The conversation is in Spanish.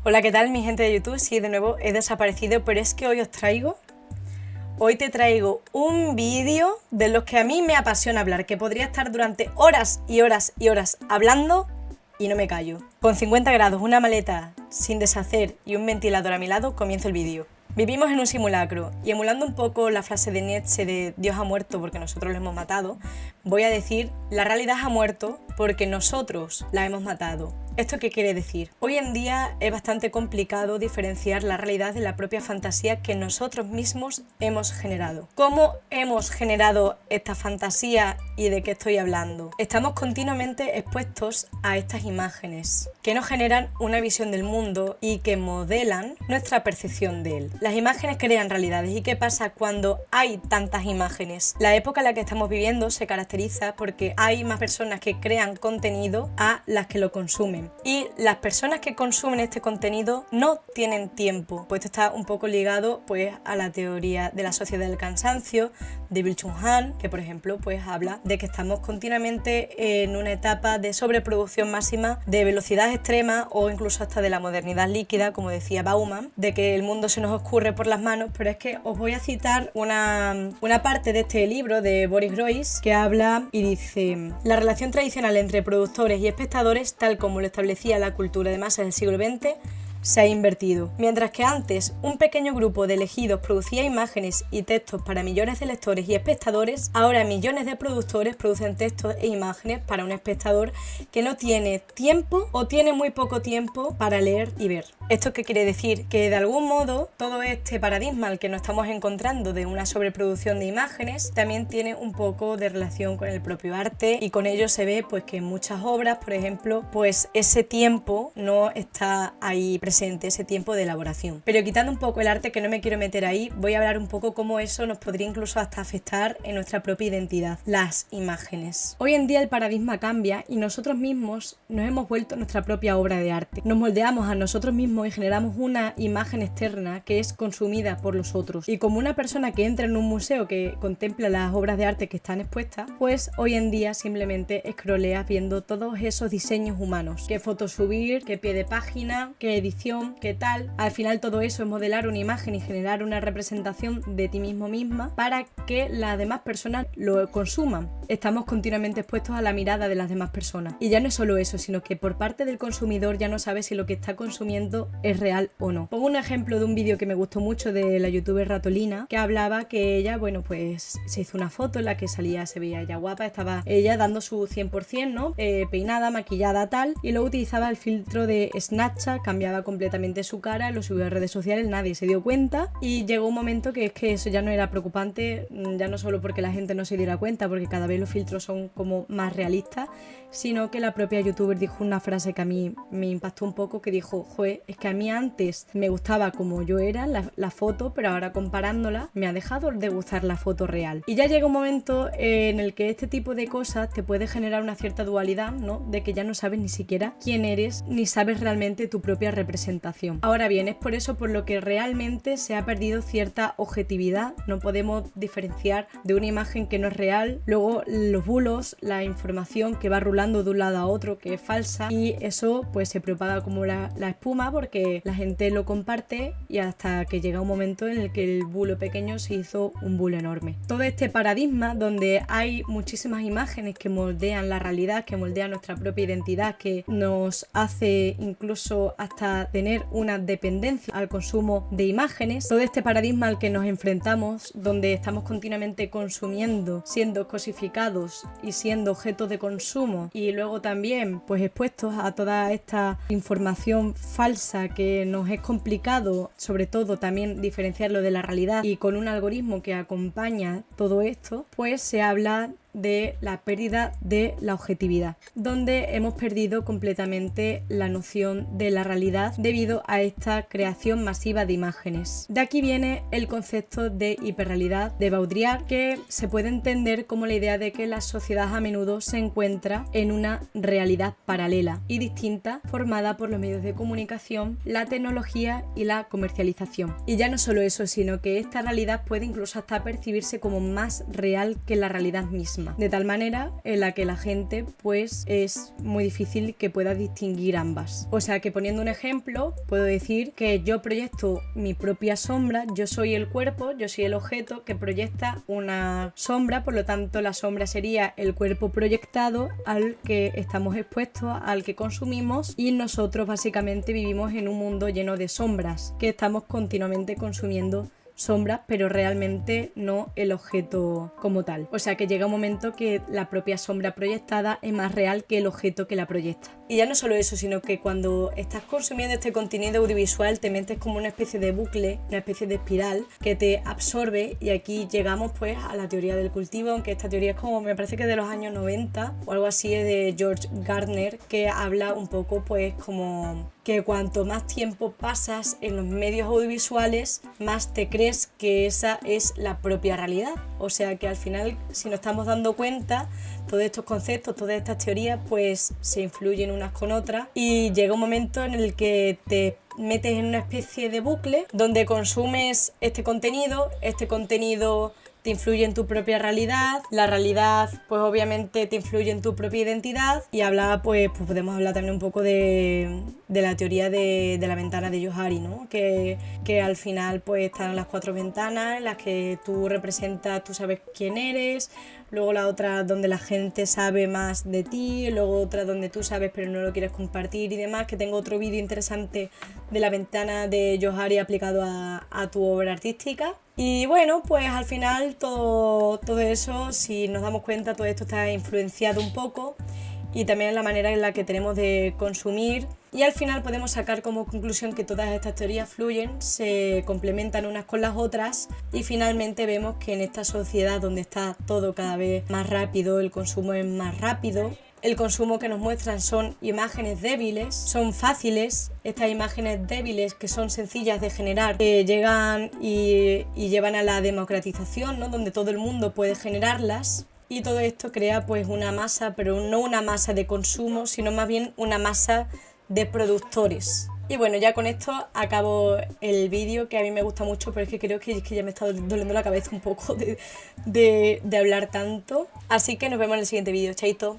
Hola, ¿qué tal mi gente de YouTube? Sí, de nuevo he desaparecido, pero es que hoy te traigo un vídeo de los que a mí me apasiona hablar, que podría estar durante horas y horas y horas hablando y no me callo. Con 50 grados, una maleta sin deshacer y un ventilador a mi lado, comienzo el vídeo. Vivimos en un simulacro y emulando un poco la frase de Nietzsche de Dios ha muerto porque nosotros lo hemos matado, voy a decir la realidad ha muerto porque nosotros la hemos matado. ¿Esto qué quiere decir? Hoy en día es bastante complicado diferenciar la realidad de la propia fantasía que nosotros mismos hemos generado. ¿Cómo hemos generado esta fantasía y de qué estoy hablando? Estamos continuamente expuestos a estas imágenes que nos generan una visión del mundo y que modelan nuestra percepción de él. Las imágenes crean realidades. ¿Y qué pasa cuando hay tantas imágenes? La época en la que estamos viviendo se caracteriza porque hay más personas que crean contenido a las que lo consumen. Y las personas que consumen este contenido no tienen tiempo. Pues esto está un poco ligado pues, a la teoría de la sociedad del cansancio de Byung-Chul Han, que por ejemplo pues, habla de que estamos continuamente en una etapa de sobreproducción máxima, de velocidad extrema o incluso hasta de la modernidad líquida, como decía Bauman, de que el mundo se nos escurre por las manos. Pero es que os voy a citar una parte de este libro de Boris Groys que habla y dice: la relación tradicional entre productores y espectadores, tal como lo establecía la cultura de masas del siglo XX, se ha invertido. Mientras que antes un pequeño grupo de elegidos producía imágenes y textos para millones de lectores y espectadores, ahora millones de productores producen textos e imágenes para un espectador que no tiene tiempo o tiene muy poco tiempo para leer y ver. ¿Esto qué quiere decir? Que de algún modo todo este paradigma al que nos estamos encontrando de una sobreproducción de imágenes también tiene un poco de relación con el propio arte, y con ello se ve pues que en muchas obras, por ejemplo, pues ese tiempo no está ahí presente, ese tiempo de elaboración. Pero quitando un poco el arte, que no me quiero meter ahí, voy a hablar un poco cómo eso nos podría incluso hasta afectar en nuestra propia identidad, las imágenes. Hoy en día el paradigma cambia y nosotros mismos nos hemos vuelto nuestra propia obra de arte. Nos moldeamos a nosotros mismos y generamos una imagen externa que es consumida por los otros. Y como una persona que entra en un museo que contempla las obras de arte que están expuestas, pues hoy en día simplemente scrolleas viendo todos esos diseños humanos. Qué fotos subir, qué pie de página, qué edición, qué tal. Al final todo eso es modelar una imagen y generar una representación de ti mismo misma para que las demás personas lo consuman. Estamos continuamente expuestos a la mirada de las demás personas. Y ya no es solo eso, sino que por parte del consumidor ya no sabe si lo que está consumiendo es real o no. Pongo un ejemplo de un vídeo que me gustó mucho de la youtuber Ratolina, que hablaba que ella, bueno, pues se hizo una foto en la que salía, se veía ella guapa, estaba ella dando su 100%, ¿no? Peinada, maquillada, tal, y luego utilizaba el filtro de Snapchat, cambiaba completamente su cara, lo subió a redes sociales, nadie se dio cuenta, y llegó un momento que es que eso ya no era preocupante, ya no solo porque la gente no se diera cuenta, porque cada vez los filtros son como más realistas, sino que la propia youtuber dijo una frase que a mí me impactó un poco, que dijo: joder, es que a mí antes me gustaba como yo era la foto, pero ahora comparándola me ha dejado de gustar la foto real. Y ya llega un momento en el que este tipo de cosas te puede generar una cierta dualidad, ¿no? De que ya no sabes ni siquiera quién eres, ni sabes realmente tu propia representación. Ahora bien, es por eso por lo que realmente se ha perdido cierta objetividad. No podemos diferenciar de una imagen que no es real, luego los bulos, la información que va rulando de un lado a otro que es falsa, y eso pues se propaga como la espuma porque la gente lo comparte, y hasta que llega un momento en el que el bulo pequeño se hizo un bulo enorme. Todo este paradigma donde hay muchísimas imágenes que moldean la realidad, que moldean nuestra propia identidad, que nos hace incluso hasta tener una dependencia al consumo de imágenes, todo este paradigma al que nos enfrentamos, donde estamos continuamente consumiendo, siendo cosificados y siendo objetos de consumo, y luego también pues expuestos a toda esta información falsa que nos es complicado, sobre todo también diferenciarlo de la realidad, y con un algoritmo que acompaña todo esto, pues se habla de la pérdida de la objetividad, donde hemos perdido completamente la noción de la realidad debido a esta creación masiva de imágenes. De aquí viene el concepto de hiperrealidad de Baudrillard, que se puede entender como la idea de que la sociedad a menudo se encuentra en una realidad paralela y distinta, formada por los medios de comunicación, la tecnología y la comercialización. Y ya no solo eso, sino que esta realidad puede incluso hasta percibirse como más real que la realidad misma. misma, de tal manera en la que la gente pues es muy difícil que pueda distinguir ambas. O sea que poniendo un ejemplo, puedo decir que yo proyecto mi propia sombra, yo soy el cuerpo, yo soy el objeto que proyecta una sombra, por lo tanto la sombra sería el cuerpo proyectado al que estamos expuestos, al que consumimos, y nosotros básicamente vivimos en un mundo lleno de sombras, que estamos continuamente consumiendo sombras, pero realmente no el objeto como tal. O sea que llega un momento que la propia sombra proyectada es más real que el objeto que la proyecta. Y ya no solo eso, sino que cuando estás consumiendo este contenido audiovisual te metes como una especie de bucle, una especie de espiral que te absorbe, y aquí llegamos pues a la teoría del cultivo, aunque esta teoría es como, me parece que de los años 90 o algo así, es de George Gardner, que habla un poco pues como que cuanto más tiempo pasas en los medios audiovisuales, más te crees que esa es la propia realidad. O sea que al final, si nos estamos dando cuenta, todos estos conceptos, todas estas teorías, pues se influyen unas con otras, y llega un momento en el que te metes en una especie de bucle donde consumes este contenido te influye en tu propia realidad, la realidad pues obviamente te influye en tu propia identidad, y habla pues podemos hablar también un poco de la teoría de la ventana de Johari, ¿no? Que al final pues están las 4 ventanas en las que tú representas, tú sabes quién eres, luego la otra donde la gente sabe más de ti, luego otra donde tú sabes pero no lo quieres compartir y demás, que tengo otro vídeo interesante de la ventana de Johari aplicado a tu obra artística. Y bueno, pues al final todo eso, si nos damos cuenta, todo esto está influenciado un poco, y también la manera en la que tenemos de consumir, y al final podemos sacar como conclusión que todas estas teorías fluyen, se complementan unas con las otras, y finalmente vemos que en esta sociedad donde está todo cada vez más rápido, el consumo es más rápido, el consumo que nos muestran son imágenes débiles, son fáciles, estas imágenes débiles que son sencillas de generar, llegan y llevan a la democratización, ¿no? Donde todo el mundo puede generarlas, y todo esto crea pues una masa, pero no una masa de consumo, sino más bien una masa de productores. Y bueno, ya con esto acabo el vídeo, que a mí me gusta mucho, pero es que creo que ya me está doliendo la cabeza un poco de hablar tanto. Así que nos vemos en el siguiente vídeo. Chaito.